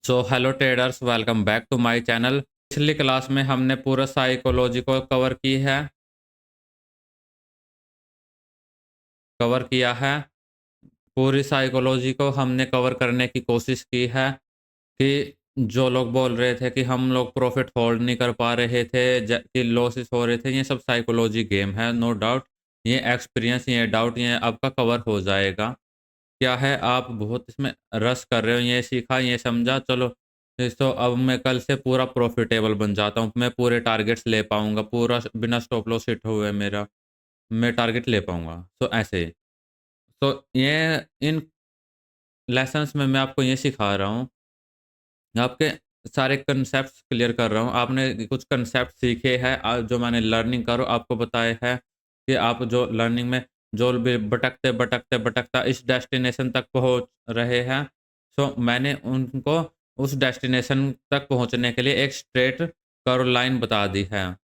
So hello traders, welcome back to my channel. पिछली class में हमने पूरा साइकोलॉजी को कवर किया है। पूरी साइकोलॉजी को हमने कवर करने की कोशिश की है कि जो लोग बोल रहे थे कि हम लोग प्रॉफिट होल्ड नहीं कर पा रहे थे, कि लॉसेस हो रहे थे, ये सब साइकोलॉजी गेम है, नो डाउट। ये एक्सपीरियंस, ये डाउट, ये आपका कवर हो जाएगा। क्या है, आप बहुत इसमें रस कर रहे हो, ये सीखा, ये समझा, चलो तो अब मैं कल से पूरा प्रॉफिटेबल बन जाता हूँ, मैं पूरे टारगेट्स ले पाऊंगा, पूरा बिना स्टॉप लॉस हिट हुए मेरा मैं टारगेट ले पाऊंगा। तो ऐसे ही। तो ये इन लेसन्स में मैं आपको ये सिखा रहा हूँ, आपके सारे कंसेप्ट्स क्लियर कर रहा हूँ। आपने कुछ कंसेप्ट सीखे हैं, जो मैंने लर्निंग करो आपको बताया है कि आप जो लर्निंग में जो भी भटकते भटकते भटकता इस डेस्टिनेशन तक पहुँच रहे हैं। सो मैंने उनको उस डेस्टिनेशन तक पहुँचने के लिए एक स्ट्रेट कर्व लाइन बता दी है।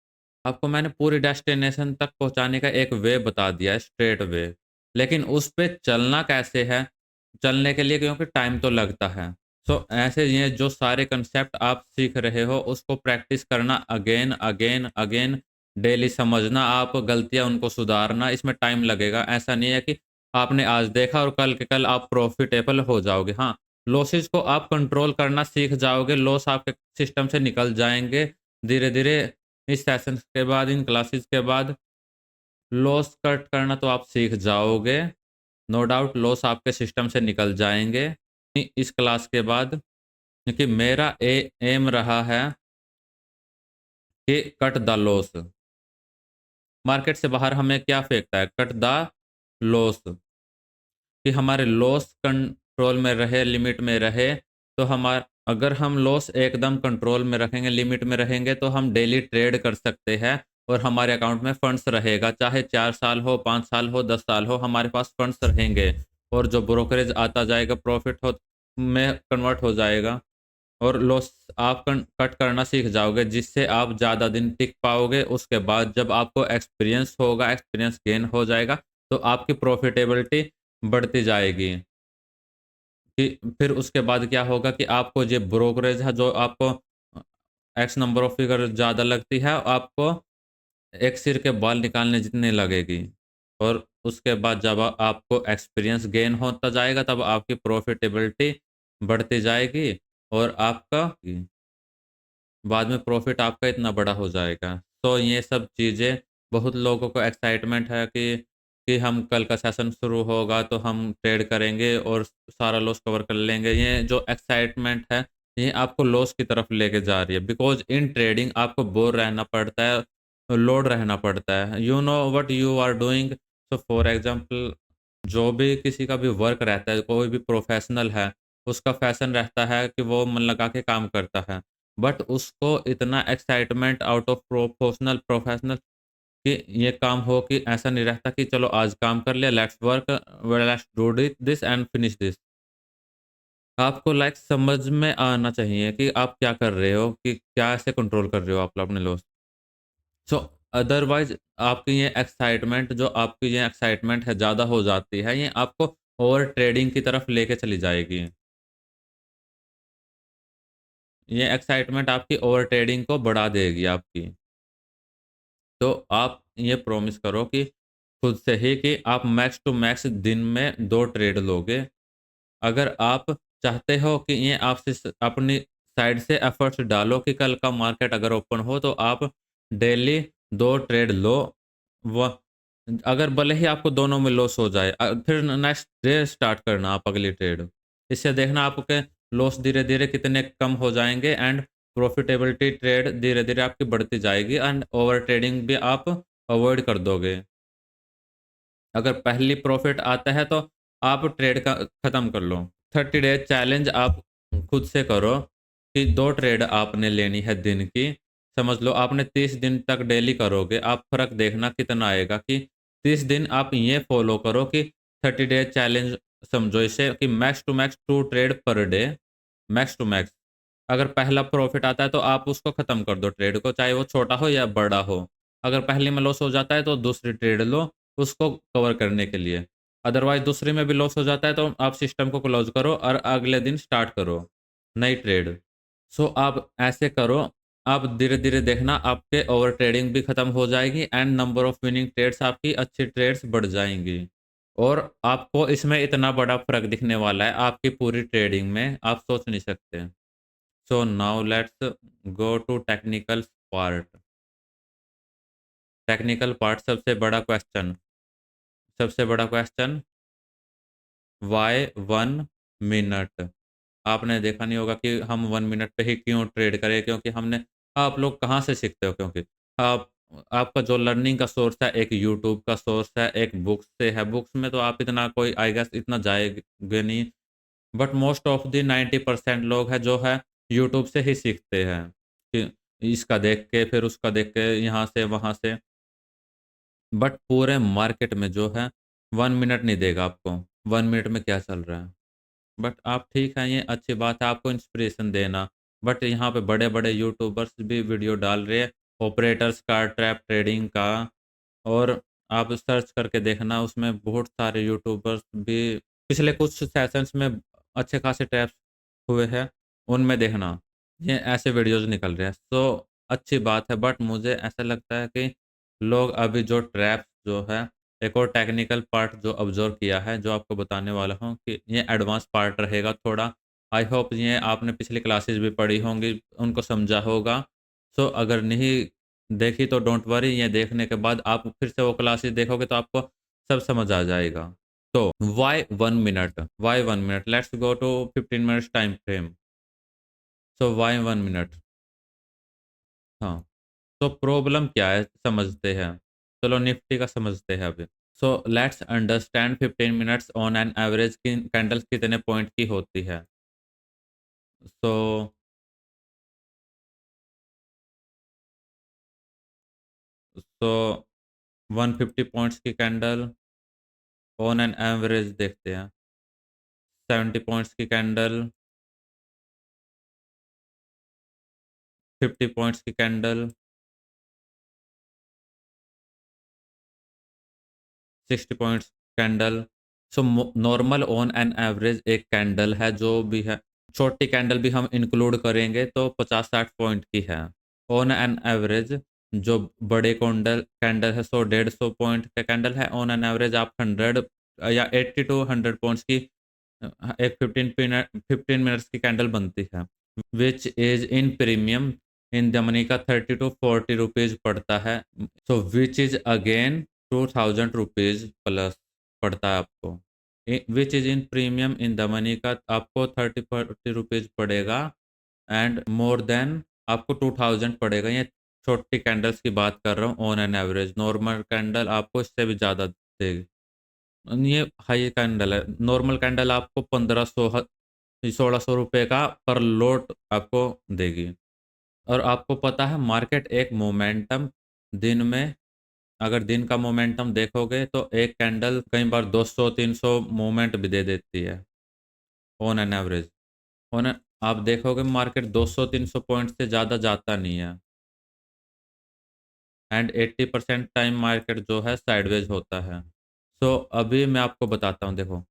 आपको मैंने पूरी डेस्टिनेशन तक पहुँचाने का एक वे बता दिया है, स्ट्रेट वे। लेकिन उस पे चलना कैसे है? चलने के लिए क्योंकि टाइम तो लगता है। सो ऐसे ये जो सारे कंसेप्ट आप सीख रहे हो उसको प्रैक्टिस करना अगेन, अगेन, अगेन, डेली समझना, आप गलतियाँ उनको सुधारना, इसमें टाइम लगेगा। ऐसा नहीं है कि आपने आज देखा और कल के कल आप प्रॉफ़िटेबल हो जाओगे। हाँ, लॉसेस को आप कंट्रोल करना सीख जाओगे, लॉस आपके सिस्टम से निकल जाएँगे धीरे-धीरे। इस सेशंस के बाद, इन क्लासेस के बाद लॉस कट करना तो आप सीख जाओगे। नो डाउट लॉस आपके सिस्टम से निकल जाएँगे इस क्लास के बाद, क्योंकि मेरा एम रहा है कि कट द लॉस। मार्केट से बाहर हमें क्या फेंकता है? Cut the loss. कि हमारे लॉस कंट्रोल में रहे, लिमिट में रहे, तो हमार अगर हम लॉस एकदम कंट्रोल में रखेंगे, लिमिट में रहेंगे, तो हम डेली ट्रेड कर सकते हैं और हमारे अकाउंट में फंड्स रहेगा। चाहे 4 साल हो, 5 साल हो, 10 साल हो, हमारे पास फंड्स रहेंगे और जो ब्रोकरेज आता जाएगा प्रॉफिट हो में कन्वर्ट हो जाएगा और लॉस आप कट करना सीख जाओगे, जिससे आप ज़्यादा दिन टिक पाओगे। उसके बाद जब आपको एक्सपीरियंस होगा, एक्सपीरियंस गेन हो जाएगा, तो आपकी प्रॉफिटेबिलिटी बढ़ती जाएगी। कि फिर उसके बाद क्या होगा कि आपको ये ब्रोकरेज है जो आपको एक्स नंबर ऑफ फिगर ज़्यादा लगती है, आपको एक सिर के बाल निकालने जितने लगेगी। और उसके बाद जब आपको एक्सपीरियंस गेन होता जाएगा, तब आपकी प्रॉफिटेबिलिटी बढ़ती जाएगी और आपका बाद में प्रॉफ़िट आपका इतना बड़ा हो जाएगा। तो ये सब चीज़ें बहुत लोगों को एक्साइटमेंट है कि हम कल का सेशन शुरू होगा तो हम ट्रेड करेंगे और सारा लॉस कवर कर लेंगे। ये जो एक्साइटमेंट है, ये आपको लॉस की तरफ लेके जा रही है। बिकॉज़ इन ट्रेडिंग आपको बोर रहना पड़ता है, लोड रहना पड़ता है। You know what you are doing. So for example, जो भी किसी का भी वर्क रहता है, कोई भी प्रोफ़ेशनल है, उसका फ़ैशन रहता है कि वो मन लगा के काम करता है। बट उसको इतना एक्साइटमेंट आउट ऑफ प्रोफेशनल कि ये काम हो, कि ऐसा नहीं रहता कि चलो आज काम कर लिया, let's work, let's do this and finish this. आपको लाइक समझ में आना चाहिए कि आप क्या कर रहे हो, कि क्या ऐसे कंट्रोल कर रहे हो आप अपने लॉस। सो अदरवाइज आपकी ये एक्साइटमेंट है ज़्यादा हो जाती है, ये आपको ओवर ट्रेडिंग की तरफ लेके चली जाएगी। ये एक्साइटमेंट आपकी ओवर ट्रेडिंग को बढ़ा देगी आपकी। तो आप ये प्रॉमिस करो कि खुद से ही कि आप मैक्स टू मैक्स दिन में 2 ट्रेड लोगे। अगर आप चाहते हो कि ये आपसे अपनी साइड से एफर्ट्स डालो कि कल का मार्केट अगर ओपन हो तो आप डेली 2 ट्रेड लो। व अगर भले ही आपको दोनों में लॉस हो जाए, फिर नेक्स्ट डे स्टार्ट करना आप अगली ट्रेड। इससे देखना आपके लॉस धीरे-धीरे कितने कम हो जाएँगे एंड प्रॉफिटेबिलिटी ट्रेड धीरे-धीरे आपकी बढ़ती जाएगी एंड ओवर ट्रेडिंग भी आप अवॉइड कर दोगे। अगर पहली प्रॉफ़िट आता है तो आप ट्रेड का ख़त्म कर लो। 30 डेज़ चैलेंज आप खुद से करो कि 2 ट्रेड आपने लेनी है दिन की। समझ लो आपने 30 दिन तक डेली करोगे, आप फ़र्क देखना कितना आएगा कि 30 दिन आप ये फ़ॉलो करो कि 30 डेज़ चैलेंज समझो इसे कि max to max 2 trade per day, max to max. अगर पहला प्रॉफ़िट आता है तो आप उसको ख़त्म कर दो ट्रेड को, चाहे वो छोटा हो या बड़ा हो। अगर पहले में लॉस हो जाता है तो दूसरी ट्रेड लो उसको कवर करने के लिए। अदरवाइज़ दूसरे में भी लॉस हो जाता है तो आप सिस्टम को क्लोज़ करो और अगले दिन स्टार्ट करो। नई ट्रेड। सो आप ऐसे करो, आप धीरे-धीरे देखना आपके ओवर ट्रेडिंग भी खत्म हो जाएगी and number of winning trades आपकी अच्छी ट्रेड्स बढ़ जाएँगी। और आपको इसमें इतना बड़ा फ़र्क दिखने वाला है आपकी पूरी ट्रेडिंग में, आप सोच नहीं सकते। So now let's go to technical part. Technical part सबसे बड़ा क्वेश्चन व्हाई 1 मिनट? आपने देखा नहीं होगा कि हम 1 मिनट पे ही क्यों ट्रेड करें, क्योंकि हमने आप लोग कहाँ से सीखते हो, क्योंकि आप आपका जो लर्निंग का सोर्स है एक यूट्यूब का सोर्स है, एक बुक्स से है। बुक्स में तो आप इतना कोई आई गेस इतना जाएँगे नहीं, बट मोस्ट ऑफ द 90% लोग हैं जो है यूट्यूब से ही सीखते हैं कि इसका देख के फिर उसका देख के यहाँ से वहाँ से। बट पूरे मार्केट में जो है 1 मिनट नहीं देगा आपको, 1 मिनट में क्या चल रहा है। बट आप ठीक है, ये अच्छी बात है आपको इंस्पिरेशन देना। बट यहाँ पे बड़े-बड़े यूट्यूबर्स भी वीडियो डाल रहे हैं, ऑपरेटर्स का, ट्रैप ट्रेडिंग का। और आप सर्च करके देखना उसमें बहुत सारे यूट्यूबर्स भी पिछले कुछ सेशंस में अच्छे खासे ट्रैप्स हुए हैं, उनमें देखना, ये ऐसे वीडियोज़ निकल रहे हैं। सो अच्छी बात है, बट मुझे ऐसा लगता है कि लोग अभी जो ट्रैप्स जो है, एक और टेक्निकल पार्ट जो ऑब्ज़र्व किया है, जो आपको बताने वाला हूँ कि ये एडवांस पार्ट रहेगा थोड़ा। आई होप ये आपने पिछली क्लासेस भी पढ़ी होंगी, उनको समझा होगा। सो अगर नहीं देखी तो डोंट वरी, ये देखने के बाद आप फिर से वो क्लासेस देखोगे तो आपको सब समझ आ जाएगा। तो why 1 minute? Why 1 minute? Let's go to 15 minutes time frame. So why 1 minute? हाँ, तो प्रॉब्लम क्या है समझते हैं। चलो निफ्टी का समझते हैं अभी। So let's understand 15 minutes on an average की कैंडल्स कितने पॉइंट की होती है। सो सो 150 पॉइंट्स की कैंडल ऑन एन एवरेज देखते हैं। 70 पॉइंट्स की कैंडल, 50 पॉइंट्स की candle, 60 points candle. So normal on an average एक कैंडल है जो भी है, छोटी कैंडल भी हम इंक्लूड करेंगे तो 50-60 पॉइंट की है। ऑन एन एवरेज जो बड़े कैंडल कैंडल है 100-150 पॉइंट का कैंडल है, ऑन एन एवरेज आप 100 या 80 टू 100 पॉइंट्स की एक 15 मिनट्स की कैंडल बनती है। Which is in premium in the money का 30 टू 40 रुपीज़ पड़ता है। So which is again 2000 rupees plus पड़ता है आपको। Which is in premium in the money का आपको 30-40 रुपीज़ पड़ेगा एंड मोर देन आपको 2000 पड़ेगा। ये छोटी कैंडल्स की बात कर रहा हूँ on an average. Normal candle आपको इससे भी ज़्यादा देगी। ये हाई कैंडल है। नॉर्मल कैंडल आपको 1500 1600 रुपए का पर लॉट आपको देगी। और आपको पता है मार्केट एक मोमेंटम दिन में, अगर दिन का मोमेंटम देखोगे तो एक कैंडल कई बार 200-300 मूवमेंट भी दे देती है ऑन एन एवरेज। ऑन आप देखोगे मार्केट 200-300 पॉइंट से ज़्यादा जाता नहीं है एंड 80% टाइम मार्केट जो है साइडवेज होता है। सो अभी मैं आपको बताता हूँ, देखो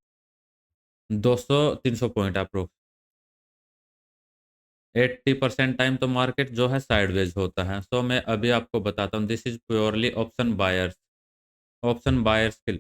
200-300 पॉइंट अप्रोक्स 80% टाइम तो मार्केट जो है साइडवेज होता है। सो मैं अभी आपको बताता हूँ, this is purely option buyers. Option buyers के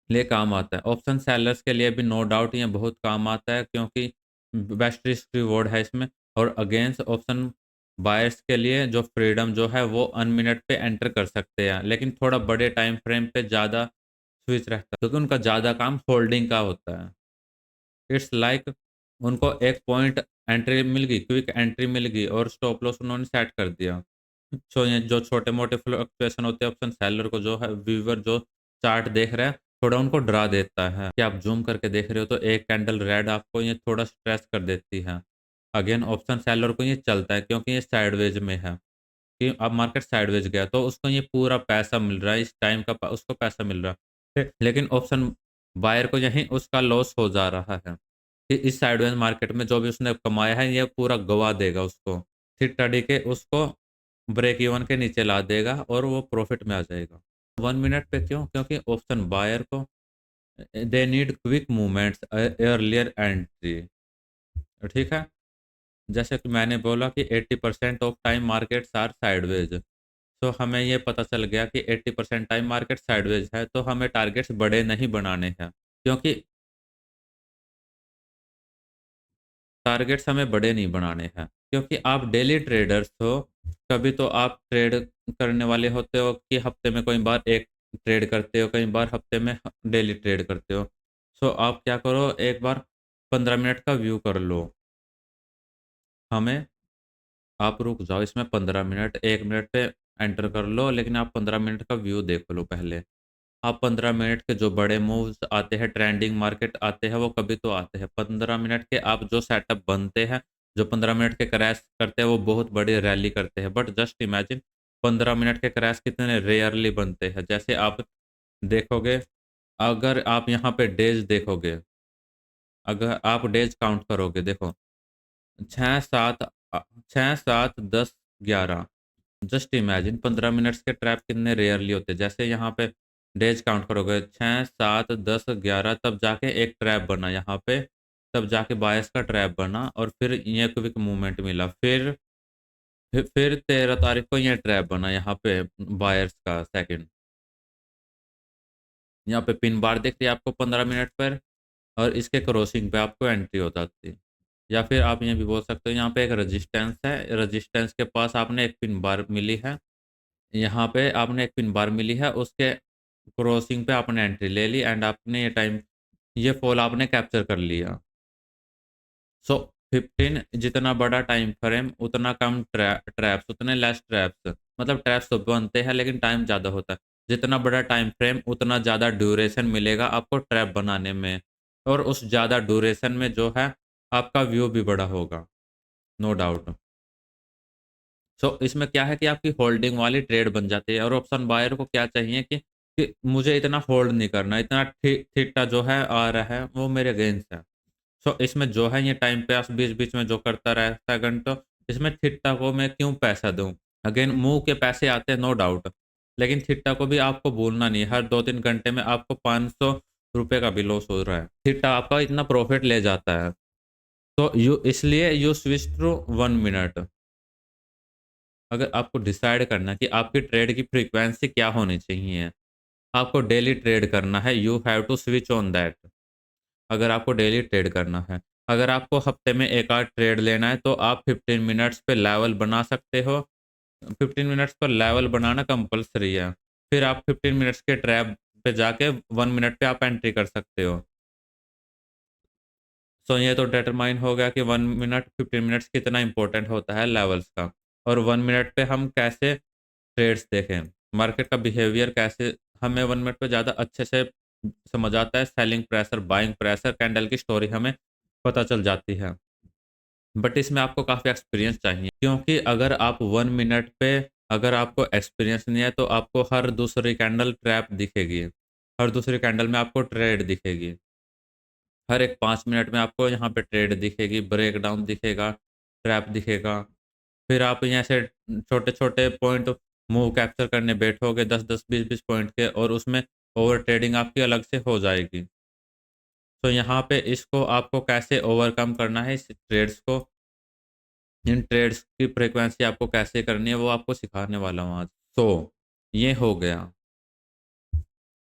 लिए काम आता है। ऑप्शन सेलर्स के लिए भी नो डाउट ये बहुत काम आता है, क्योंकि बेस्ट रिस्क रिवॉर्ड है इसमें। और अगेंस्ट ऑप्शन बायर्स के लिए जो फ्रीडम जो है वो 1 मिनट पे एंटर कर सकते हैं, लेकिन थोड़ा बड़े टाइम फ्रेम पे ज़्यादा स्विच रहता है, क्योंकि उनका ज़्यादा काम होल्डिंग का होता है। इट्स लाइक उनको एक पॉइंट एंट्री मिल गई, क्विक एंट्री मिल गई और स्टॉप लॉस उन्होंने सेट कर दिया। सो ये जो छोटे-मोटे फ्लक्चुएशन होते हैं ऑप्शन सेलर को जो है व्यूअर जो चार्ट देख रहा है, थोड़ा उनको डरा देता है कि आप ज़ूम करके देख रहे हो तो एक कैंडल रेड आपको ये थोड़ा स्ट्रेस कर देती है। अगेन ऑप्शन सेलर को ये चलता है क्योंकि ये साइडवेज में है कि अब मार्केट साइडवेज गया तो उसको ये पूरा पैसा मिल रहा है, इस टाइम का उसको पैसा मिल रहा है। लेकिन ऑप्शन बायर को यहीं उसका लॉस हो जा रहा है कि इस साइडवेज मार्केट में जो भी उसने कमाया है ये पूरा गँवा देगा उसको। फिर टड़ी के उसको ब्रेक इवन के नीचे ला देगा और वो प्रॉफ़िट में आ जाएगा। 1 मिनट पे क्यों? क्योंकि ऑप्शन बायर को they need quick movements earlier entry. ठीक है? जैसे कि मैंने बोला कि 80% of time markets are sideways. तो हमें ये पता चल गया कि 80% टाइम मार्केट साइडवेज है, तो हमें टारगेट्स बड़े नहीं बनाने हैं, क्योंकि टारगेट्स हमें बड़े नहीं बनाने हैं, क्योंकि आप डेली ट्रेडर्स हो। कभी तो आप ट्रेड करने वाले होते हो कि हफ्ते में कई बार एक ट्रेड करते हो, कई बार हफ्ते में डेली ट्रेड करते हो। सो आप क्या करो, एक बार 15 मिनट का व्यू कर लो। हमें आप रुक जाओ, इसमें 15 मिनट, 1 मिनट पे एंटर कर लो, लेकिन आप 15 मिनट का व्यू देख लो पहले। आप 15 मिनट के जो बड़े मूव्स आते हैं, ट्रेंडिंग मार्केट आते हैं, वो कभी तो आते हैं। 15 मिनट के आप जो सेटअप बनते हैं, जो 15 मिनट के क्रैश करते हैं, वो बहुत बड़ी रैली करते हैं। बट जस्ट इमेजिन 15 मिनट के क्रैश कितने रेयरली बनते हैं। जैसे आप देखोगे, अगर आप यहाँ पे डेज देखोगे, अगर आप डेज काउंट करोगे, देखो 6 7 6 7 10 11। जस्ट इमेजिन 15 मिनट्स के ट्रैप कितने रेयरली होते हैं। जैसे यहाँ पे डेज काउंट करोगे, 6 7 10 11, तब जाके एक ट्रैप बना यहाँ पे, तब जाके बायस का ट्रैप बना, और फिर ये क्विक मूवमेंट मिला। फिर 13 तारीख को ये ट्रैप बना यहाँ पे, बायर्स का सेकंड। यहाँ पे पिन बार दिख रही है आपको 15 मिनट पर, और इसके क्रॉसिंग पे आपको एंट्री हो जाती है। या फिर आप ये भी बोल सकते हो, यहाँ पे एक रजिस्टेंस है, रजिस्टेंस के पास आपने एक पिन बार मिली है, यहाँ पे आपने एक पिन बार मिली है, उसके क्रॉसिंग पे आपने एंट्री ले ली, एंड आपने ये फॉल आपने कैप्चर कर लिया। सो 15, जितना बड़ा टाइम फ्रेम उतना कम ट्रैप्स, उतने लेस ट्रैप्स। मतलब ट्रैप्स तो बनते हैं, लेकिन टाइम ज़्यादा होता है। जितना बड़ा टाइम फ्रेम उतना ज़्यादा ड्यूरेशन मिलेगा आपको ट्रैप बनाने में, और उस ज़्यादा ड्यूरेशन में जो है आपका व्यू भी बड़ा होगा, नो डाउट। सो इसमें क्या है कि आपकी होल्डिंग वाली ट्रेड बन जाती है, और ऑप्शन बायर को क्या चाहिए कि मुझे इतना होल्ड नहीं करना, इतना थीटा जो है आ रहा है वो मेरे अगेंस्ट है। सो इसमें जो है ये टाइम पास बीच बीच में जो करता रहता है घंटों, इसमें थीटा को मैं क्यों पैसा दूं। अगेन मुंह के पैसे आते हैं, नो डाउट, लेकिन थीटा को भी आपको भूलना नहीं है। हर 2 3 घंटे में आपको 500 रुपये का भी लॉस हो रहा है, थीटा आपका इतना प्रॉफिट ले जाता है। तो यू इसलिए यू स्विच टू 1 मिनट। अगर आपको डिसाइड करना कि आपकी ट्रेड की फ्रीक्वेंसी क्या होनी चाहिए, आपको डेली ट्रेड करना है, you have to switch on that. अगर आपको डेली ट्रेड करना है, अगर आपको हफ्ते में एक आध ट्रेड लेना है, तो आप 15 मिनट्स पे लेवल बना सकते हो। 15 मिनट्स पर लेवल बनाना कंपलसरी है। फिर आप 15 मिनट्स के ट्रैप पे जाके 1 मिनट पे आप एंट्री कर सकते हो। सो ये तो डिटरमाइन हो गया कि 1 मिनट 15 मिनट्स कितना इंपॉर्टेंट होता है लेवल्स का। और 1 मिनट पे हम कैसे ट्रेड्स देखें, मार्केट का बिहेवियर कैसे हमें 1 मिनट पे ज़्यादा अच्छे से समझ आता है। Selling pressure, buying pressure, candle की स्टोरी हमें पता चल जाती है। बट इसमें आपको काफ़ी एक्सपीरियंस चाहिए, क्योंकि अगर आप 1 मिनट पे, अगर आपको एक्सपीरियंस नहीं है, तो आपको हर दूसरी कैंडल ट्रैप दिखेगी, हर दूसरी कैंडल में आपको ट्रेड दिखेगी, हर एक 5 मिनट में आपको यहाँ पे ट्रेड दिखेगी, ब्रेकडाउन दिखेगा, ट्रैप दिखेगा। फिर आप यहाँ से छोटे-छोटे पॉइंट मूव कैप्चर करने बैठोगे, 10-10, 20-20 पॉइंट के, और उसमें ओवर ट्रेडिंग आपकी अलग से हो जाएगी। तो यहाँ पे इसको आपको कैसे ओवरकम करना है, इस ट्रेड्स को, इन ट्रेड्स की फ्रीक्वेंसी आपको कैसे करनी है, वो आपको सिखाने वाला हूँ आज। तो ये हो गया।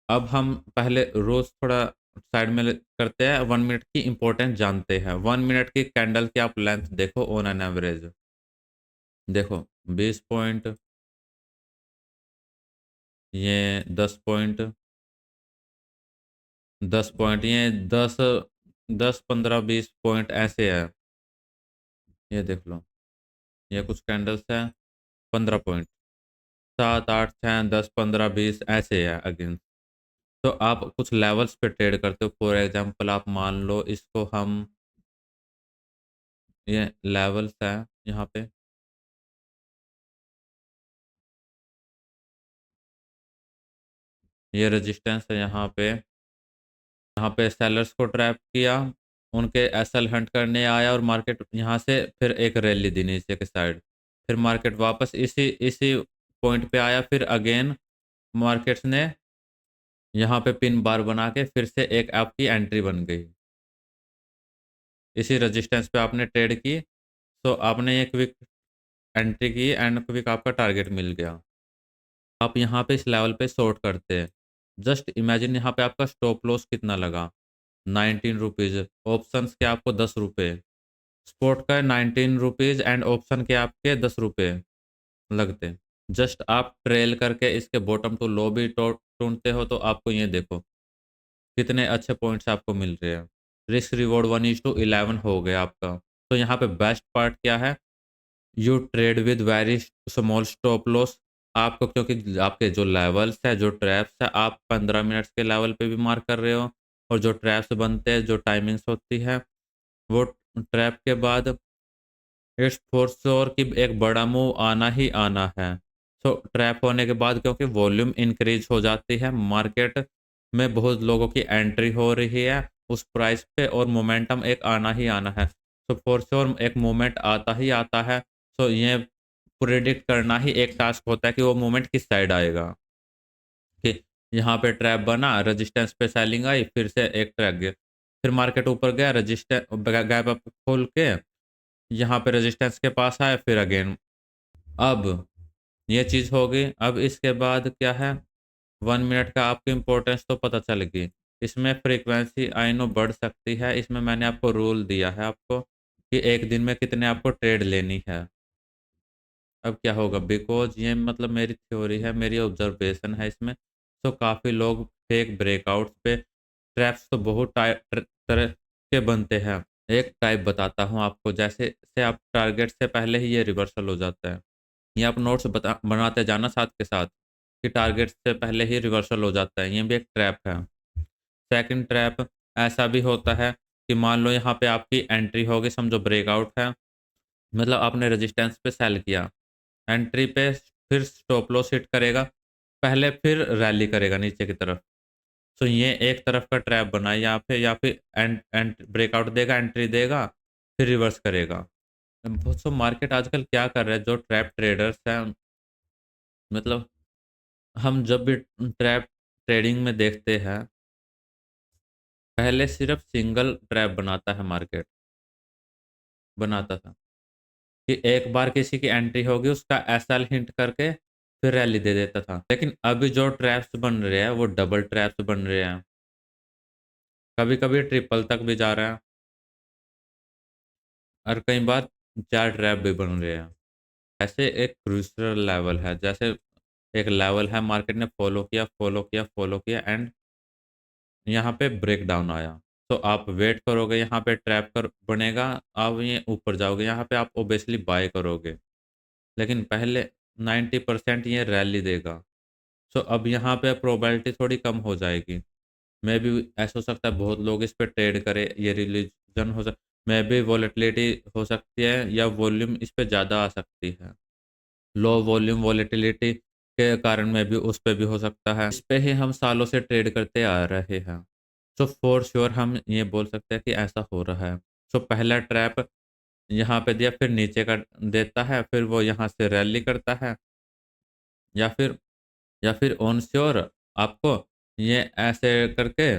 अब हम पहले रोज़ थोड़ा साइड में करते हैं, 1 मिनट की इम्पोर्टेंस जानते हैं। 1 मिनट की कैंडल की आप लेंथ देखो ऑन एन एवरेज। देखो 20 पॉइंट, ये 10 पॉइंट, 10 पॉइंट, ये 10 15 20 पॉइंट ऐसे है। ये देख लो, ये कुछ कैंडल्स हैं, 15 पॉइंट, 7 8 6 10 15 20 ऐसे है अगेन। तो आप कुछ लेवल्स पे ट्रेड करते हो। फॉर एग्जांपल आप मान लो इसको हम, ये लेवल्स है यहाँ पे, ये रेजिस्टेंस है यहाँ पे सेलर्स को ट्रैप किया, उनके एसएल हंट करने आया, और मार्केट यहाँ से फिर एक रैली दी नीचे के साइड। फिर मार्केट वापस इसी इसी पॉइंट पे आया, फिर अगेन मार्केट्स ने यहाँ पे पिन बार बना के फिर से एक आपकी एंट्री बन गई। इसी रेजिस्टेंस पे आपने ट्रेड की। सो आपने ये क्विक एंट्री की एंड क्विक आपका टारगेट मिल गया। आप यहाँ पे इस लेवल पे शॉर्ट करते हैं। जस्ट इमेजिन यहाँ पे आपका स्टॉप लॉस कितना लगा, 19 रुपीज़। ऑप्शंस के आपको 10 रुपए, स्पॉट का 19 रुपीज़ एंड ऑप्शन के आपके 10 रुपए लगते। जस्ट आप ट्रेल करके इसके बॉटम टू लो भी ढूँढते हो तो आपको ये देखो, कितने अच्छे पॉइंट्स आपको मिल रहे हैं। रिस्क रिवॉर्ड 1:11 हो गया आपका। तो यहाँ पे बेस्ट पार्ट क्या है? You trade with very small stop loss. आपको क्योंकि आपके जो लेवल्स है, जो ट्रैप्स है, आप 15 मिनट्स के लेवल पे भी मार्क कर रहे हो और जो ट्रैप्स बनते हैं, जो टाइमिंग्स होती है, वो ट्रैप के बाद इट्स फॉर श्योर कि एक बड़ा मूव आना ही आना है। सो ट्रैप होने के बाद क्योंकि वॉल्यूम इंक्रीज हो जाती है, मार्केट में बहुत लोगों की एंट्री हो रही है उस प्राइस पे और मोमेंटम एक आना ही आना है। सो फॉर श्योर एक मोमेंट आता ही आता है। सो ये प्रिडिक्ट करना ही एक टास्क होता है कि वो मोमेंट किस साइड आएगा। कि यहाँ पे ट्रैप बना, रेजिस्टेंस पे सेलिंग आई, फिर से एक ट्रैप गया, फिर मार्केट ऊपर गया, रजिस्टेंस गैप अप खोल के यहाँ पे रेजिस्टेंस के पास आए, फिर अगेन। अब ये चीज़ हो गई। अब इसके बाद क्या है, 1 मिनट का आपकी इम्पोर्टेंस तो पता चल गई। इसमें फ्रीक्वेंसी आई नो बढ़ सकती है। इसमें मैंने आपको रूल दिया है आपको कि एक दिन में कितने आपको ट्रेड लेनी है। अब क्या होगा, बिकॉज़ ये मतलब मेरी थ्योरी है, मेरी ऑब्जर्वेशन है इसमें। तो काफ़ी लोग फेक ब्रेकआउट्स पे ट्रैप्स तो बहुत तरह के बनते हैं। एक टाइप बताता हूँ आपको, जैसे से आप टारगेट से पहले ही ये रिवर्सल हो जाता है। ये आप नोट्स बनाते जाना साथ के साथ कि टारगेट से पहले ही रिवर्सल हो जाता है। ये भी एक ट्रैप है। सेकंड ट्रैप ऐसा भी होता है कि मान लो यहाँ पे आपकी एंट्री होगी, समझो ब्रेकआउट है, मतलब आपने रेजिस्टेंस पे सेल किया, एंट्री पे फिर स्टॉप लॉस हिट करेगा, पहले फिर रैली करेगा नीचे की तरफ। सो ये एक तरफ का ट्रैप बना है यहाँ पे, या फिर एंड एंड ब्रेकआउट देगा, एंट्री देगा, फिर रिवर्स करेगा। बहुत सो मार्केट आजकल क्या कर रहा है, जो ट्रैप ट्रेडर्स हैं, मतलब हम जब भी ट्रैप ट्रेडिंग में देखते हैं, पहले सिर्फ सिंगल ट्रैप बनाता है मार्केट, बनाता था कि एक बार किसी की एंट्री होगी उसका एसएल हिंट करके फिर रैली दे देता था। लेकिन अभी जो ट्रैप्स बन रहे हैं वो डबल ट्रैप्स बन रहे हैं, कभी-कभी ट्रिपल तक भी जा रहा है और कई बार 4 ट्रैप भी बन रहे हैं। ऐसे एक क्रूशियल लेवल है, जैसे एक लेवल है, मार्केट ने फॉलो किया, फॉलो किया, फॉलो किया एंड यहाँ पे ब्रेक डाउन आया। तो आप वेट करोगे, यहाँ पे ट्रैप कर बनेगा, आप ये ऊपर जाओगे, यहाँ पे आप ऑब्वियसली बाय करोगे। लेकिन पहले 90% ये रैली देगा। सो अब यहाँ पे प्रोबेबिलिटी थोड़ी कम हो जाएगी। मे बी ऐसा हो सकता है बहुत लोग इस पे ट्रेड करें, ये रिलीजन हो सक मे बी वोलेटिलिटी हो सकती है या वॉल्यूम इस पे ज़्यादा आ सकती है। लो वॉल्यूम वोलेटिलिटी के कारण में भी उस पे भी हो सकता है। इस पे ही हम सालों से ट्रेड करते आ रहे हैं। सो फॉर श्योर हम ये बोल सकते हैं कि ऐसा हो रहा है। सो पहला ट्रैप यहाँ पे दिया, फिर नीचे का देता है, फिर वो यहाँ से रैली करता है, या फिर ऑन श्योर आपको ये ऐसे करके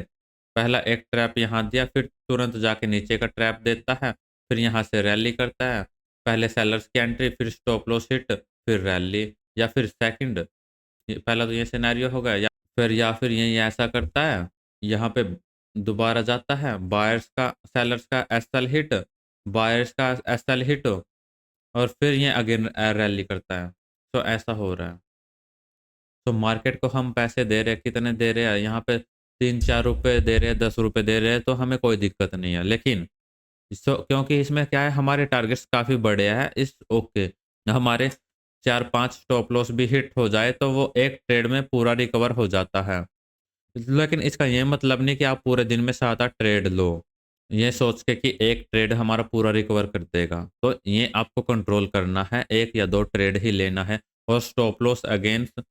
पहला एक ट्रैप यहाँ दिया, फिर तुरंत जाके नीचे का ट्रैप देता है, फिर यहाँ से रैली करता है। पहले सेलर्स की एंट्री, फिर स्टॉप लॉस हिट, फिर रैली, या फिर सेकंड, ये पहला तो ये सिनेरियो हो गया, या फिर ये ऐसा करता है, यहाँ पे दोबारा जाता है, बायर्स का सेलर्स का एसएल हिट, बायर्स का एसएल हिट और फिर ये अगेन रैली करता है। तो ऐसा हो रहा है। तो मार्केट को हम पैसे दे रहे हैं, कितने दे रहे हैं यहाँ पे, 3-4 रुपए दे रहे हैं, 10 रुपए दे रहे हैं, तो हमें कोई दिक्कत नहीं है। लेकिन क्योंकि इसमें क्या है, हमारे टारगेट्स काफ़ी बड़े हैं, इस ओके, हमारे 4-5 स्टॉप लॉस भी हिट हो जाए तो वो एक ट्रेड में पूरा रिकवर हो जाता है। लेकिन इसका ये मतलब नहीं कि आप पूरे दिन में 7-8 ट्रेड लो, ये सोच के कि एक ट्रेड हमारा पूरा रिकवर कर देगा। तो ये आपको कंट्रोल करना है, 1 या 2 ट्रेड ही लेना है और स्टॉप लॉस अगेंस्ट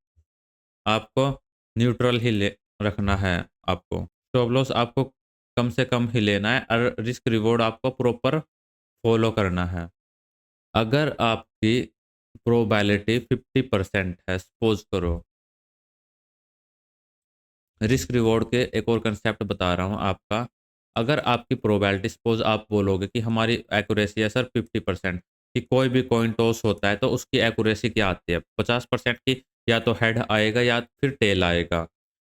आपको न्यूट्रल ही ले रखना है आपको। स्टॉप लॉस आपको कम से कम ही लेना है और रिस्क रिवॉर्ड आपको प्रॉपर फॉलो करना है। अगर आपकी प्रोबेबिलिटी 50% है, सपोज़ करो, रिस्क रिवॉर्ड के एक और कंसेप्ट बता रहा हूँ आपका। अगर आपकी प्रोबेबिलिटी, सपोज़ आप बोलोगे कि हमारी एक्यूरेसी है सर 50%, कि कोई भी कॉइन टॉस होता है तो उसकी एक्यूरेसी क्या आती है 50% की, या तो हेड आएगा या फिर टेल आएगा।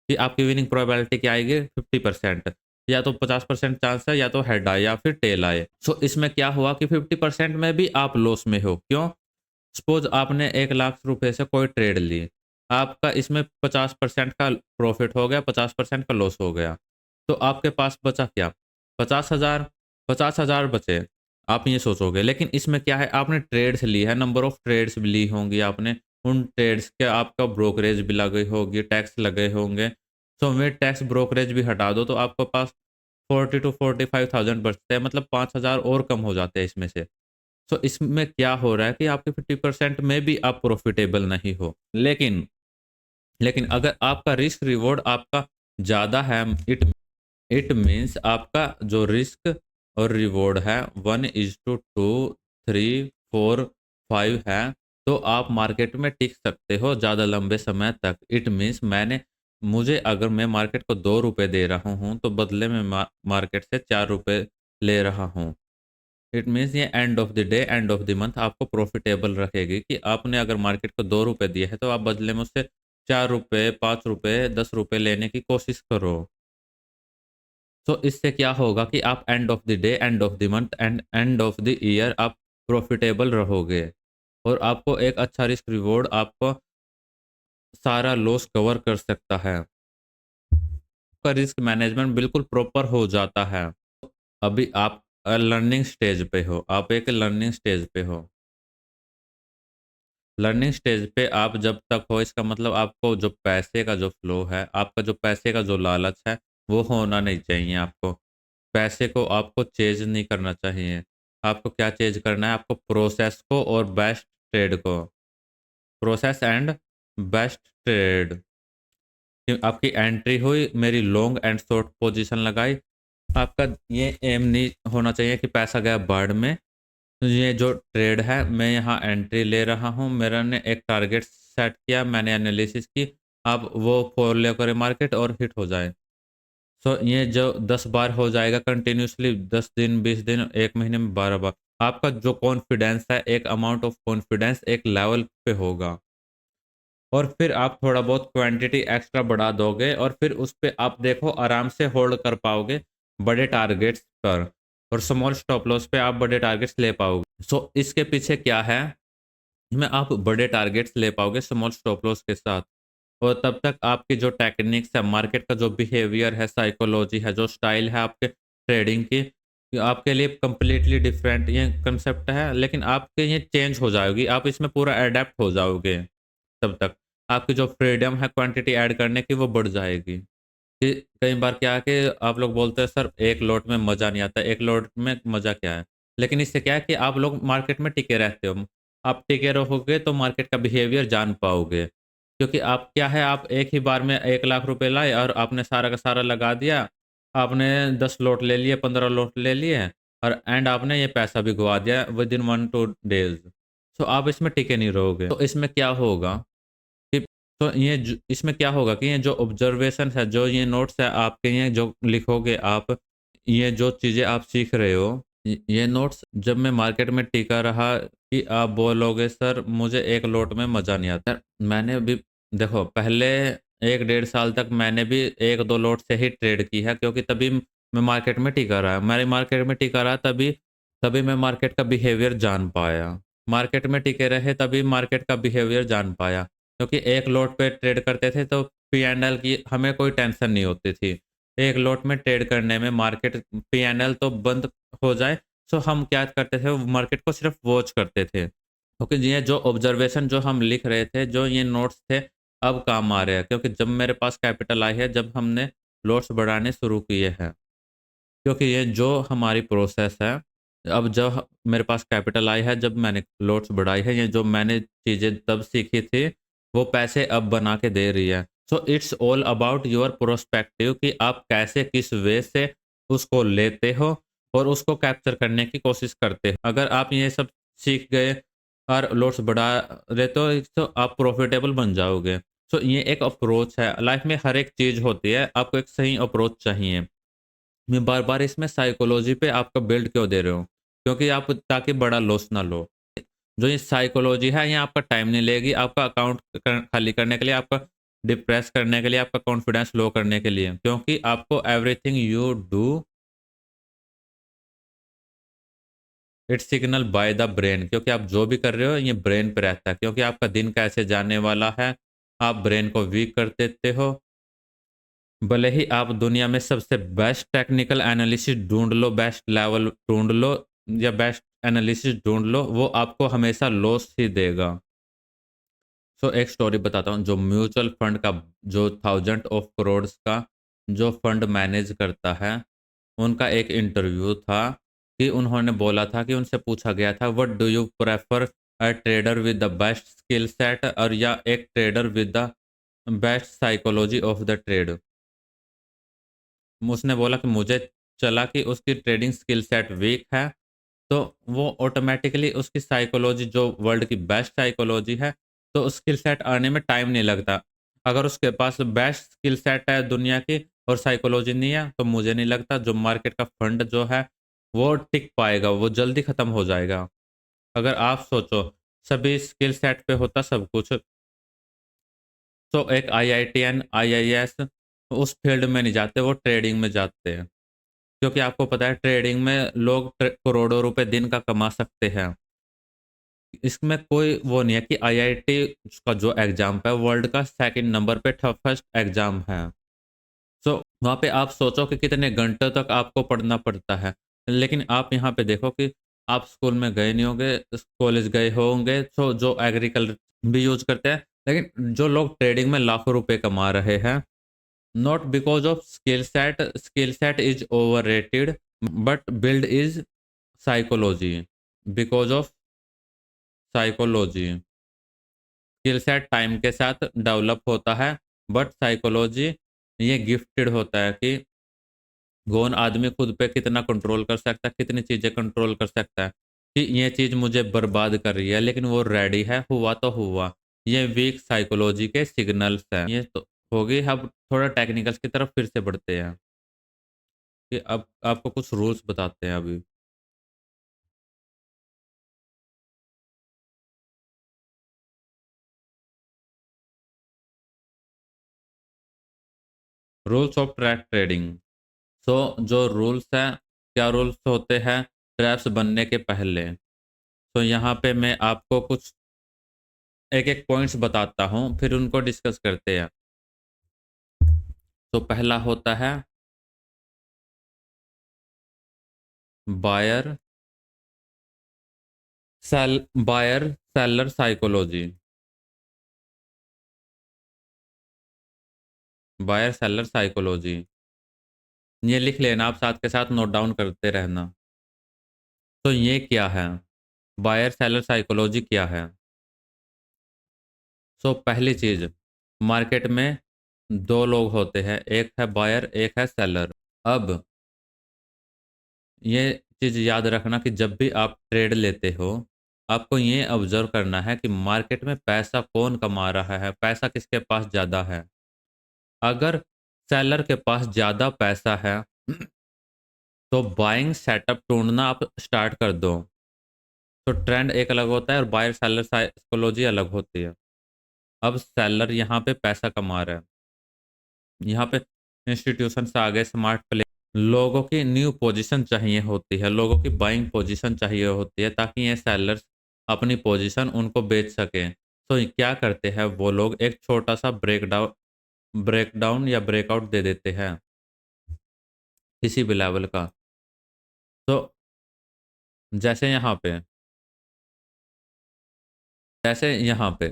कि आपकी विनिंग प्रोबेबिलिटी क्या आएगी 50%, या तो 50% चांस है या तो हेड आए या फिर टेल आए। सो इसमें क्या हुआ कि 50% में भी आप लॉस में हो। क्यों? सपोज़ आपने 1 लाख रुपए से कोई ट्रेड ली, आपका इसमें 50% का प्रॉफ़िट हो गया, 50% का लॉस हो गया। तो आपके पास बचा क्या? 50,000, 50,000 बचे। आप ये सोचोगे, लेकिन इसमें क्या है, आपने ट्रेड्स ली है, नंबर ऑफ ट्रेड्स भी ली होंगी आपने, उन ट्रेड्स के आपका ब्रोकरेज भी लगी होगी, टैक्स लगे होंगे। सो में टैक्स ब्रोकरेज भी हटा दो तो आपके पास 40 टू 45,000 बचते हैं, मतलब 5,000 और कम हो जाते हैं इसमें से। सो इसमें क्या हो रहा है कि आपके 50% में भी आप प्रॉफिटेबल नहीं हो। लेकिन लेकिन अगर आपका रिस्क रिवॉर्ड आपका ज़्यादा है, इट इट मीन्स आपका जो रिस्क और रिवॉर्ड है 1:2, 3, 4, 5 है, तो आप मार्केट में टिक सकते हो ज़्यादा लंबे समय तक। इट मीन्स मुझे अगर मैं मार्केट को ₹2 दे रहा हूँ, तो बदले में मार्केट से ₹4 ले रहा हूँ। इट मीन्स ये end of the day, end of the month आपको प्रॉफिटेबल रखेगी कि आपने अगर मार्केट को ₹2 दिए हैं, तो आप बदले में उससे ₹4, ₹5, ₹10 लेने की कोशिश करो। तो इससे क्या होगा कि आप end of the day, end of the month and end of the year आप प्रॉफिटेबल रहोगे और आपको एक अच्छा रिस्क रिवॉर्ड आपको सारा लॉस कवर कर सकता है। आपका रिस्क मैनेजमेंट बिल्कुल प्रॉपर हो जाता है। अभी आप लर्निंग स्टेज पे हो, आप एक लर्निंग स्टेज पे हो। लर्निंग स्टेज पे आप जब तक हो, इसका मतलब आपको जो पैसे का जो फ्लो है, आपका जो पैसे का जो लालच है, वो होना नहीं चाहिए आपको। पैसे को आपको चेज़ नहीं करना चाहिए। आपको क्या चेज़ करना है, आपको प्रोसेस को और बेस्ट ट्रेड को। Process and best trade. कि आपकी एंट्री हुई, मेरी लॉन्ग एंड शॉर्ट पोज़ीशन लगाई। आपका ये एम नहीं होना चाहिए कि पैसा गया बाढ़ में। तो ये जो ट्रेड है, मैं यहाँ एंट्री ले रहा हूँ, मेरा ने एक टारगेट सेट किया, मैंने एनालिसिस की, अब वो फॉलो करे मार्केट और हिट हो जाए। सो ये जो 10 बार हो जाएगा कंटिन्यूअसली, 10 दिन, 20 दिन, 1 महीने में 12 बार। आपका जो कॉन्फिडेंस है, एक अमाउंट ऑफ कॉन्फिडेंस एक लेवल पे होगा और फिर आप थोड़ा बहुत क्वांटिटी एक्स्ट्रा बढ़ा दोगे और फिर उस पे आप देखो आराम से होल्ड कर पाओगे बड़े टारगेट्स पर, और स्मॉल स्टॉप लॉस पे आप बड़े टारगेट्स ले पाओगे। सो इसके पीछे क्या है, इसमें आप बड़े टारगेट्स ले पाओगे स्मॉल स्टॉप लॉस के साथ, और तब तक आपकी जो टेक्निक्स है, मार्केट का जो बिहेवियर है, साइकोलॉजी है, जो स्टाइल है आपके ट्रेडिंग की, ये आपके लिए कंप्लीटली डिफरेंट ये कंसेप्ट है, लेकिन आपके ये चेंज हो जाएगी, आप इसमें पूरा अडेप्ट हो जाओगे। तब तक आपकी जो फ्रीडम है क्वांटिटी ऐड करने की, वो बढ़ जाएगी। कि कई बार क्या है कि आप लोग बोलते हैं सर एक लोट में मज़ा नहीं आता, एक लोट में मज़ा क्या है? लेकिन इससे क्या है कि आप लोग मार्केट में टिके रहते हो। आप टिके रहोगे तो मार्केट का बिहेवियर जान पाओगे। क्योंकि आप क्या है, आप एक ही बार में 1 लाख रुपए लाए और आपने सारा का सारा लगा दिया। आपने 10 लॉट ले लिए, 15 लॉट ले लिए और एंड आपने ये पैसा भी गँवा दिया विदिन 1-2 डेज़। सो आप इसमें टिके नहीं रहोगे। तो इसमें क्या होगा कि तो ये इसमें क्या होगा कि ये जो ऑब्जर्वेशन है, जो ये नोट्स है आपके, ये जो लिखोगे आप, ये जो चीज़ें आप सीख रहे हो, ये नोट्स जब मैं मार्केट में टिका रहा कि आप बोलोगे सर मुझे एक लोट में मज़ा नहीं आता। मैंने भी देखो पहले 1 डेढ़ साल तक मैंने भी 1-2 लोट से ही ट्रेड की है, क्योंकि तभी मैं मार्केट में टिका रहा। मैं मार्केट में टिका रहा तभी तभी मैं मार्केट का बिहेवियर जान पाया। मार्केट में टिके रहे तभी मार्केट का बिहेवियर जान पाया। क्योंकि एक लोट पे ट्रेड करते थे तो पी-एंड-एल की हमें कोई टेंशन नहीं होती थी। एक लोट में ट्रेड करने में मार्केट पी-एंड-एल तो बंद हो जाए, सो हम क्या करते थे, मार्केट को सिर्फ वॉच करते थे। क्योंकि ये जो ऑब्जर्वेशन जो हम लिख रहे थे, जो ये नोट्स थे, अब काम आ रहे हैं। क्योंकि जब मेरे पास कैपिटल आई है, जब हमने लॉट्स बढ़ाने शुरू किए हैं। क्योंकि ये जो हमारी प्रोसेस है, अब जब मेरे पास कैपिटल आई है, जब मैंने लॉट्स बढ़ाई है, ये जो मैंने चीज़ें तब सीखी थी, वो पैसे अब बना के दे रही है। So it's all about your prospective कि आप कैसे, किस वे से उसको लेते हो और उसको कैप्चर करने की कोशिश करते हो। अगर आप ये सब सीख गए और लॉट्स बढ़ा रहे तो आप प्रॉफिटेबल बन जाओगे। सो ये एक अप्रोच है। लाइफ में हर एक चीज़ होती है, आपको एक सही अप्रोच चाहिए। मैं बार-बार इसमें साइकोलॉजी पे आपका बिल्ड क्यों दे रहा हूँ? क्योंकि आप ताकि बड़ा लॉस ना लो। जो ये साइकोलॉजी है, ये आपका टाइम नहीं लेगी, आपका अकाउंट खाली करने के लिए, आपका डिप्रेस करने के लिए, आपका कॉन्फिडेंस लो करने के लिए, क्योंकि आपको everything you do it's signal by the brain, क्योंकि आप जो भी कर रहे हो ये ब्रेन पे रहता है, क्योंकि आपका दिन कैसे जाने वाला है आप ब्रेन को वीक कर देते हो। भले ही आप दुनिया में सबसे बेस्ट टेक्निकल एनालिसिस ढूंढ लो, बेस्ट लेवल ढूंढ लो या बेस्ट एनालिसिस ढूंढ लो, वो आपको हमेशा लॉस ही देगा। सो एक स्टोरी बताता हूँ। जो म्यूचुअल फंड का, जो थाउजेंड ऑफ करोड़ का जो फंड मैनेज करता है, उनका एक इंटरव्यू था कि उन्होंने बोला था कि उनसे पूछा गया था, what do you prefer, a trader with the best skill set और या एक trader with the best psychology of the trade. उसने बोला कि मुझे चला कि उसकी ट्रेडिंग स्किल सेट वीक है, तो वो ऑटोमेटिकली उसकी साइकोलॉजी जो वर्ल्ड की बेस्ट साइकोलॉजी है, तो स्किल सेट आने में टाइम नहीं लगता। अगर उसके पास बेस्ट स्किल सेट है दुनिया की और साइकोलॉजी नहीं है, तो मुझे नहीं लगता जो मार्केट का फंड जो है वो टिक पाएगा, वो जल्दी ख़त्म हो जाएगा। अगर आप सोचो सभी स्किल सेट पे होता सब कुछ, तो एक आईआईटीएन, आईआईएस उस फील्ड में नहीं जाते, वो ट्रेडिंग में जाते हैं। क्योंकि आपको पता है ट्रेडिंग में लोग करोड़ों रुपए दिन का कमा सकते हैं। इसमें कोई वो नहीं है कि आईआईटी का जो एग्जाम है वर्ल्ड का सेकंड नंबर पे टफेस्ट एग्जाम है। सो वहाँ पे आप सोचो कि कितने घंटों तक आपको पढ़ना पड़ता है। लेकिन आप यहाँ पे देखो कि आप स्कूल में गए नहीं होंगे, कॉलेज गए होंगे, तो जो एग्रीकल्चर भी यूज करते हैं, लेकिन जो लोग ट्रेडिंग में लाखों रुपए कमा रहे हैं, not because of skill set is overrated, but build is psychology, because of psychology. Skill set time के साथ डेवलप होता है, बट साइकोलॉजी ये गिफ्टेड होता है कि कौन आदमी खुद पे कितना कंट्रोल कर सकता है, कितनी चीज़ें कंट्रोल कर सकता है, कि ये चीज़ मुझे बर्बाद कर रही है लेकिन वो रेडी है, हुआ तो हुआ। ये वीक साइकोलॉजी के सिग्नल्स हैं। ये तो होगी। अब थोड़ा टेक्निकल्स की तरफ फिर से बढ़ते हैं कि अब आपको कुछ रूल्स बताते हैं अभी। Rules of track trading. So जो रूल्स हैं, क्या रूल्स होते हैं ट्रैप्स बनने के पहले। तो यहाँ पे मैं आपको कुछ एक एक पॉइंट्स बताता हूँ, फिर उनको डिस्कस करते हैं। तो पहला होता है buyer buyer seller psychology. Buyer seller psychology, ये लिख लेना, आप साथ के साथ नोट डाउन करते रहना। तो ये क्या है, बायर सेलर साइकोलॉजी क्या है। सो पहली चीज, मार्केट में दो लोग होते हैं, एक है बायर एक है सेलर। अब ये चीज़ याद रखना कि जब भी आप ट्रेड लेते हो, आपको ये ऑब्जर्व करना है कि मार्केट में पैसा कौन कमा रहा है, पैसा किसके पास ज़्यादा है। अगर सेलर के पास ज़्यादा पैसा है तो बाइंग सेटअप ढूंढना आप स्टार्ट कर दो। तो ट्रेंड एक अलग होता है और बायर सेलर साइकोलॉजी अलग होती है। अब सेलर यहाँ पे पैसा कमा रहा है, यहाँ पे इंस्टीट्यूशन से आगे स्मार्ट प्ले, लोगों की न्यू पोजीशन चाहिए होती है, लोगों की बाइंग पोजीशन चाहिए होती है, ताकि ये सेलर्स अपनी पोजीशन उनको बेच सकें। तो क्या करते हैं वो लोग, एक छोटा सा ब्रेकडाउन या ब्रेकआउट दे देते हैं किसी भी लेवल का। तो जैसे यहाँ पे जैसे यहाँ पे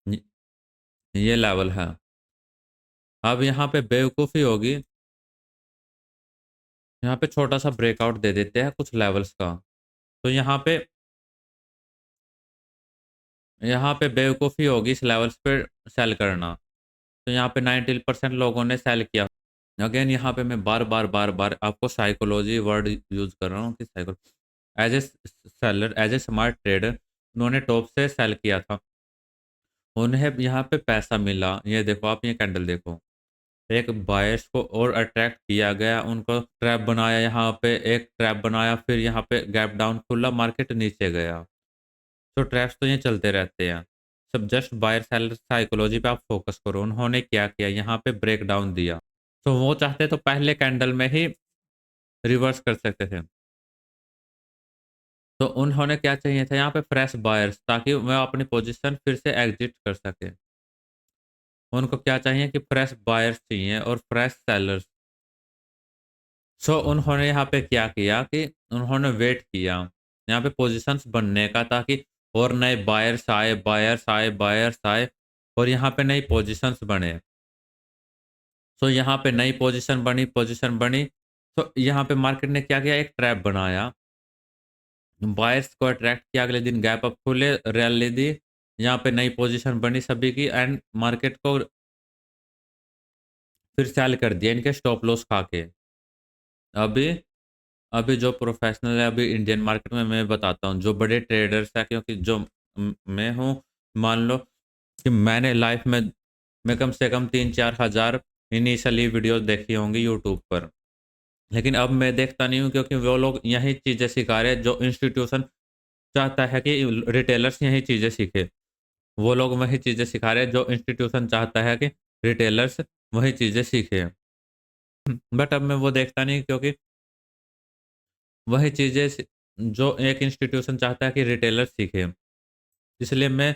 ये ये लेवल है। अब यहाँ पे बेवकूफ़ी होगी, यहाँ पे छोटा सा ब्रेकआउट दे देते हैं कुछ लेवल्स का। तो यहाँ पे बेवकूफ़ी होगी इस लेवल्स पे सेल करना। तो यहाँ पे 90% लोगों ने सेल किया। अगेन यहाँ पे मैं बार बार आपको साइकोलॉजी वर्ड यूज़ कर रहा हूँ कि psycho, as a seller, as a smart trader, उन्होंने टॉप से सेल किया था, उन्हें यहाँ पे पैसा मिला। ये देखो, आप ये कैंडल देखो, एक बायर्स को और अट्रैक्ट किया गया, उनको ट्रैप बनाया, यहाँ पे एक ट्रैप बनाया, फिर यहाँ पे गैप डाउन खुला, मार्केट नीचे गया। तो ट्रैप्स तो ये चलते रहते हैं। सब जस्ट बायर सेलर साइकोलॉजी पे आप फ़ोकस करो। उन्होंने क्या किया यहाँ पे ब्रेक डाउन दिया। तो वो चाहते तो पहले कैंडल में ही रिवर्स कर सकते थे। तो उन्होंने क्या चाहिए था यहाँ पे फ्रेश बायर्स, ताकि वह अपनी पोज़ीशन फिर से एग्ज़िट कर सकें। उनको क्या चाहिए कि फ्रेश बायर्स चाहिए और फ्रेश सेलर्स। सो उन्होंने यहाँ पे क्या किया कि उन्होंने वेट किया, यहाँ पे पोज़ीशंस बनने का, ताकि और नए बायर्स आए और यहाँ पे नई पोज़ीशंस बने। सो यहाँ पे नई पोज़ीशन बनी, तो यहाँ पे मार्केट ने क्या किया, एक ट्रैप बनाया। बायर्स को अट्रैक्ट किया, अगले दिन गैप अप खुले, रैली दी, यहाँ पे नई पोज़ीशन बनी सभी की एंड मार्केट को फिर सेल कर दिया इनके स्टॉप लॉस खा के। अभी अभी जो प्रोफ़ेशनल है, अभी इंडियन मार्केट में मैं बताता हूँ, जो बड़े ट्रेडर्स हैं, क्योंकि जो मैं हूँ, मान लो कि मैंने लाइफ़ में मैं कम से कम 3-4 हज़ार इनिशियली वीडियोज़ देखी होंगी यूट्यूब पर। लेकिन अब मैं देखता नहीं हूँ, क्योंकि वो लोग यही चीज़ें सिखा रहे हैं जो इंस्टीट्यूशन चाहता है कि रिटेलर्स यही चीज़ें सीखें। वो लोग वही चीज़ें सिखा रहे हैं जो इंस्टीट्यूशन चाहता है कि रिटेलर्स वही चीज़ें सीखें। बट अब मैं वो देखता नहीं, क्योंकि वही चीज़ें जो एक इंस्टीट्यूशन चाहता है कि रिटेलर सीखे। इसलिए मैं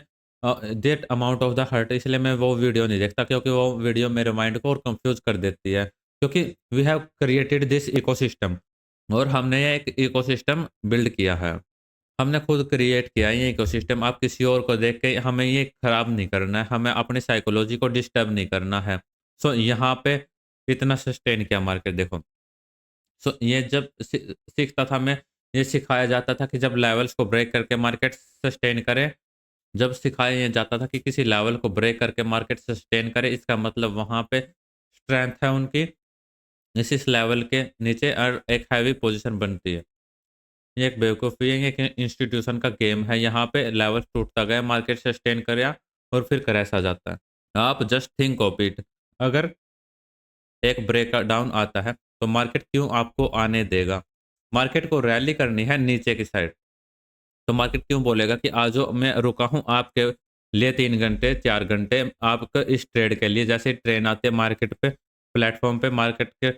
that amount of the hurt, इसलिए मैं वो वीडियो नहीं देखता, क्योंकि वो वीडियो मेरे माइंड को और कंफ्यूज कर देती है। क्योंकि we have created this ecosystem, और हमने ये एक इकोसिस्टम बिल्ड किया है। हमने खुद क्रिएट किया है ये इकोसिस्टम। आप किसी और को देख के हमें ये खराब नहीं करना है, हमें अपनी साइकोलॉजी को डिस्टर्ब नहीं करना है। सो यहाँ पे इतना सस्टेन किया मार्केट, देखो। सो ये जब सीखता था मैं, ये सिखाया जाता था कि जब लेवल्स को ब्रेक करके मार्केट सस्टेन करे, जब सिखाया ये जाता था कि किसी लेवल को ब्रेक करके मार्केट सस्टेन करे, इसका मतलब वहाँ पे स्ट्रेंथ है उनकी, इस लेवल के नीचे और एक हैवी पोजीशन बनती है। ये एक बेवकूफ़ी है, ये एक इंस्टीट्यूशन का गेम है। यहाँ पे लेवल टूटता गया, मार्केट सस्टेन गया और फिर क्रैश आ जाता है। आप जस्ट थिंक ऑफ इट, अगर एक ब्रेक डाउन आता है, तो मार्केट क्यों आपको आने देगा? मार्केट को रैली करनी है नीचे की साइड, तो मार्केट क्यों बोलेगा कि आ जाओ, मैं रुका हूँ आपके लिए 3 घंटे, 4 घंटे आपका इस ट्रेड के लिए। जैसे ट्रेन आती है मार्केट पे, प्लेटफ़ॉर्म पे, मार्केट के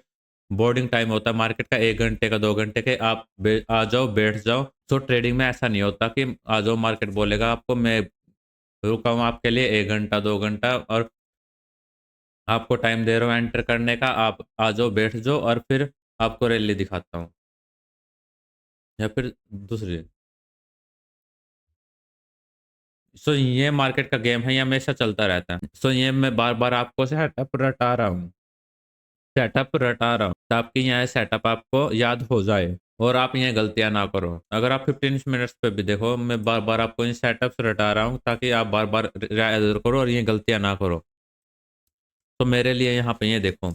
बोर्डिंग टाइम होता है मार्केट का 1 घंटे का, 2 घंटे के, आप आ जाओ, बैठ जाओ। तो ट्रेडिंग में ऐसा नहीं होता कि आ जाओ, मार्केट बोलेगा आपको मैं रुका हूँ आपके लिए 1 घंटा, 2 घंटा और आपको टाइम दे रहा हूँ एंटर करने का, आप आ जाओ, बैठ जाओ और फिर आपको रैली दिखाता हूँ। या फिर दूसरी, सो ये मार्केट का गेम है, ये हमेशा चलता रहता है। सो ये मैं बार-बार आपको सेटअप रटा रहा हूँ, ताकि यह सेटअप आपको याद हो जाए और आप ये गलतियाँ ना करो। अगर आप 15 मिनट्स पे भी देखो, मैं बार-बार आपको इन सेटअप्स रटा रहा हूँ, ताकि आप बार-बार याद करो और ये गलतियाँ ना करो। तो मेरे लिए यहाँ पे ये देखो,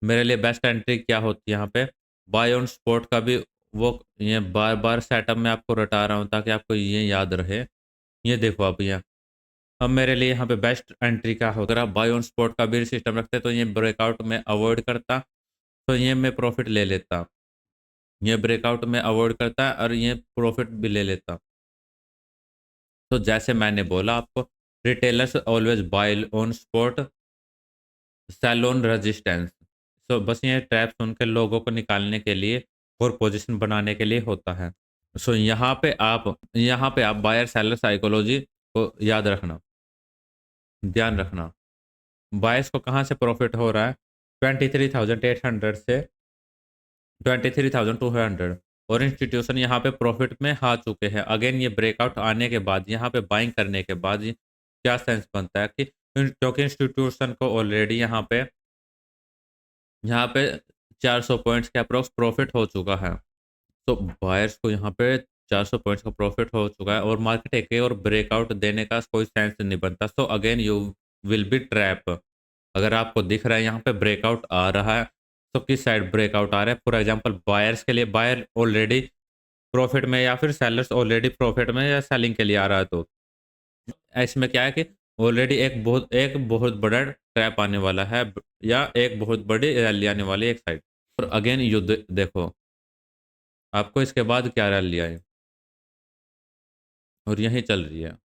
मेरे लिए बेस्ट एंट्री क्या होती है यहाँ पे, बाय ऑन स्पॉट का भी वो, ये बार-बार सेटअप मैं आपको रटा रहा हूँ ताकि आपको ये याद रहे। ये देखो आप यहाँ, अब मेरे लिए यहाँ पे बेस्ट एंट्री क्या होगा, अगर आप बाय ऑन स्पॉट का भी सिस्टम रखते तो ये ब्रेकआउट में अवॉइड करता, तो ये मैं प्रॉफिट ले लेता। ये ब्रेकआउट में अवॉइड करता और ये प्रॉफिट भी ले लेता। तो जैसे मैंने बोला आपको, retailers always buy on spot, sell on resistance. So बस ये ट्रैप्स उनके लोगों को निकालने के लिए और पोजीशन बनाने के लिए होता है। सो यहाँ पे आप बायर सेलर साइकोलॉजी को याद रखना, ध्यान रखना। बायर्स को कहाँ से प्रॉफिट हो रहा है? 23,800 से 23,200, और इंस्टीट्यूशन यहाँ पे प्रॉफिट में आ चुके हैं। अगेन ये ब्रेकआउट आने के बाद, यहाँ पे बाइंग करने के बाद ये क्या सेंस बनता है कि क्योंकि इंस्टीट्यूशन को ऑलरेडी यहाँ पे 400 पॉइंट्स के अप्रॉक्स प्रॉफिट हो चुका है। तो बायर्स को यहाँ पे 400 पॉइंट्स का प्रॉफिट हो चुका है और मार्केट एक और ब्रेकआउट देने का कोई सेंस नहीं बनता। So again you will be trap. अगर आपको दिख रहा है यहाँ पे ब्रेकआउट आ रहा है, तो किस साइड ब्रेकआउट आ रहा है? फॉर एग्जांपल बायर्स के लिए, बायर ऑलरेडी प्रॉफिट में या फिर सेलर्स ऑलरेडी प्रॉफिट में या सेलिंग के लिए आ रहा है, तो इसमें क्या है कि ऑलरेडी एक बहुत बड़ा ट्रैप आने वाला है, या एक बहुत बड़ी रैली आने वाली है एक साइड। और अगेन यू देखो, आपको इसके बाद क्या रैली आई? और यही चल रही है।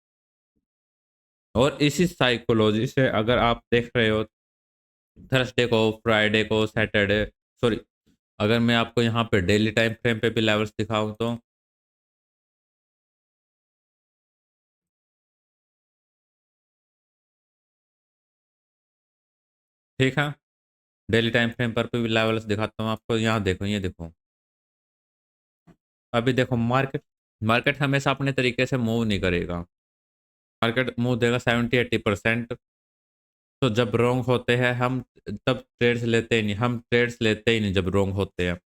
और इसी साइकोलॉजी से अगर आप देख रहे हो थर्सडे को, फ्राइडे को, सैटरडे, सॉरी, अगर मैं आपको यहाँ पे डेली टाइम फ्रेम पे भी लेवल्स दिखाऊँ तो ठीक है, डेली टाइम फ्रेम पर भी लेवल्स दिखाता हूँ आपको। यहाँ देखो, ये देखो, अभी देखो मार्केट, मार्केट हमेशा अपने तरीके से मूव नहीं करेगा। मार्केट मूव देगा 70-80%। तो जब रॉन्ग होते हैं हम, तब ट्रेड्स लेते ही नहीं, हम ट्रेड्स लेते ही नहीं जब रॉन्ग होते हैं।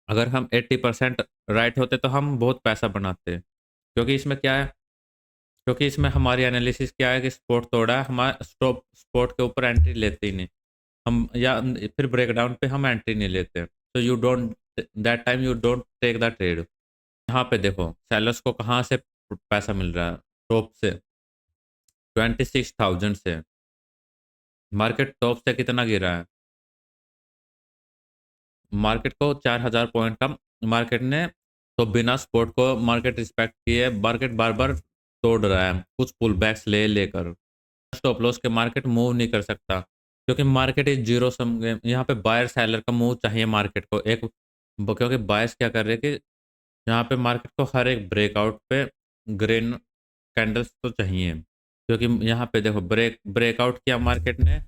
अगर हम 80% राइट होते तो हम बहुत पैसा बनाते। क्योंकि इसमें क्या है, क्योंकि इसमें हमारी एनालिसिस क्या है कि स्पॉट तोड़ा है, हमारा स्टॉप स्पॉट के ऊपर एंट्री लेते ही नहीं हम, या फिर ब्रेकडाउन पे हम एंट्री नहीं लेते। तो you don't, that time you don't take the trade. यहाँ पे देखो सेलर्स को कहाँ से पैसा मिल रहा है, टॉप से 26,000 से। मार्केट टॉप से कितना गिरा है, मार्केट को 4,000 पॉइंट का मार्केट ने, तो बिना सपोर्ट को मार्केट रिस्पेक्ट किए मार्केट बार बार तोड़ रहा है कुछ पुल बैक्स ले लेकर। स्टॉप लॉस के मार्केट मूव नहीं कर सकता, क्योंकि market is zero sum game. यहाँ पे बायर सेलर का मूव चाहिए मार्केट को एक, क्योंकि बायर्स क्या कर रहे हैं कि यहाँ पे मार्केट को हर एक ब्रेकआउट पे ग्रीन कैंडल्स तो चाहिए। क्योंकि यहाँ पे देखो ब्रेकआउट किया मार्केट ने,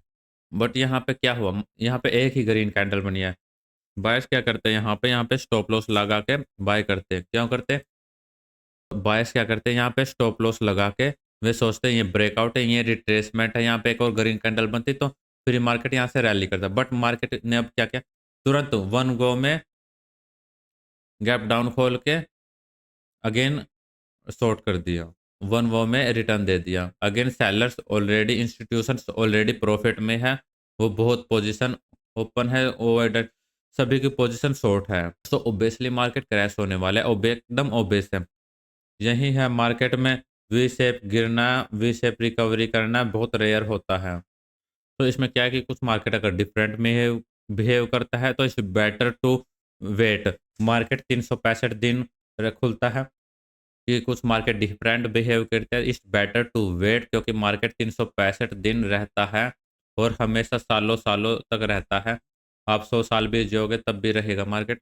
बट यहाँ पे क्या हुआ, यहाँ पे एक ही ग्रीन कैंडल बनी है। बायर्स क्या करते हैं यहाँ पे स्टॉप लॉस लगा के बाय करते हैं। क्यों करते हैं, बायर्स क्या करते हैं यहाँ पे स्टॉप लॉस लगा के, वे सोचते हैं ये ब्रेकआउट है, ये रिट्रेसमेंट है, यहाँ पे एक और ग्रीन कैंडल बनती तो फिर मार्केट यहाँ से रैली करता। बट मार्केट ने अब क्या किया, तुरंत वन गो में गैप डाउन खोल के अगेन शॉर्ट कर दिया, वन वो में रिटर्न दे दिया। Again sellers already, institutions already profit में है, वो बहुत पोजीशन ओपन है, ओवर सभी की पोजीशन शॉर्ट है। तो ओब्वियसली मार्केट क्रैश होने वाला है, एकदम ओब्वियस है। यही है मार्केट में, वी शेप गिरना, वी शेप रिकवरी करना बहुत रेयर होता है। तो इसमें क्या है कि कुछ मार्केट अगर डिफरेंट में बिहेव करता है तो it's better to wait. Market 365 दिन खुलता है, कि कुछ मार्केट डिफरेंट बिहेव करते हैं, इट्स बेटर टू वेट, क्योंकि मार्केट 365 दिन रहता है और हमेशा सालों सालों तक रहता है। आप 100 साल भी जियोगे तब भी रहेगा मार्केट,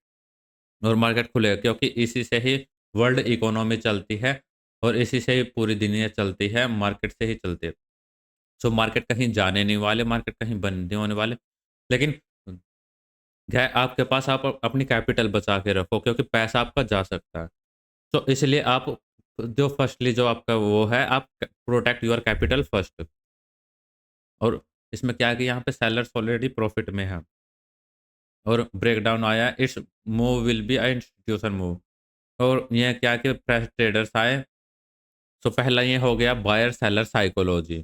और मार्केट खुलेगा, क्योंकि इसी से ही वर्ल्ड इकोनॉमी चलती है और इसी से ही पूरी दुनिया चलती है, मार्केट से ही चलती है। सो मार्केट कहीं जाने नहीं वाले, मार्केट कहीं बंद नहीं होने वाले। लेकिन आपके पास आप अपनी कैपिटल बचा के रखो, क्योंकि पैसा आपका जा सकता है। तो इसलिए आप जो फर्स्टली जो आपका वो है, आप प्रोटेक्ट योर कैपिटल फर्स्ट। और इसमें क्या है कि यहाँ पे सेलर्स ऑलरेडी प्रॉफिट में है और ब्रेकडाउन आया, it's move will be a institution move. और ये क्या कि फ्रेश ट्रेडर्स आए। सो पहला ये हो गया buyer seller psychology.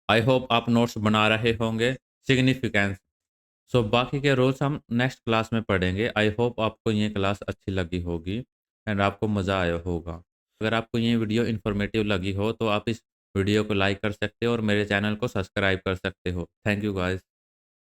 I hope आप नोट्स बना रहे होंगे, सिग्निफिकेंस। सो बाकी के रूल्स हम नेक्स्ट क्लास में पढ़ेंगे। आई होप आपको ये क्लास अच्छी लगी होगी एंड आपको मज़ा आया होगा। अगर आपको ये वीडियो इन्फॉर्मेटिव लगी हो तो आप इस वीडियो को लाइक कर सकते हो और मेरे चैनल को सब्सक्राइब कर सकते हो। Thank you guys.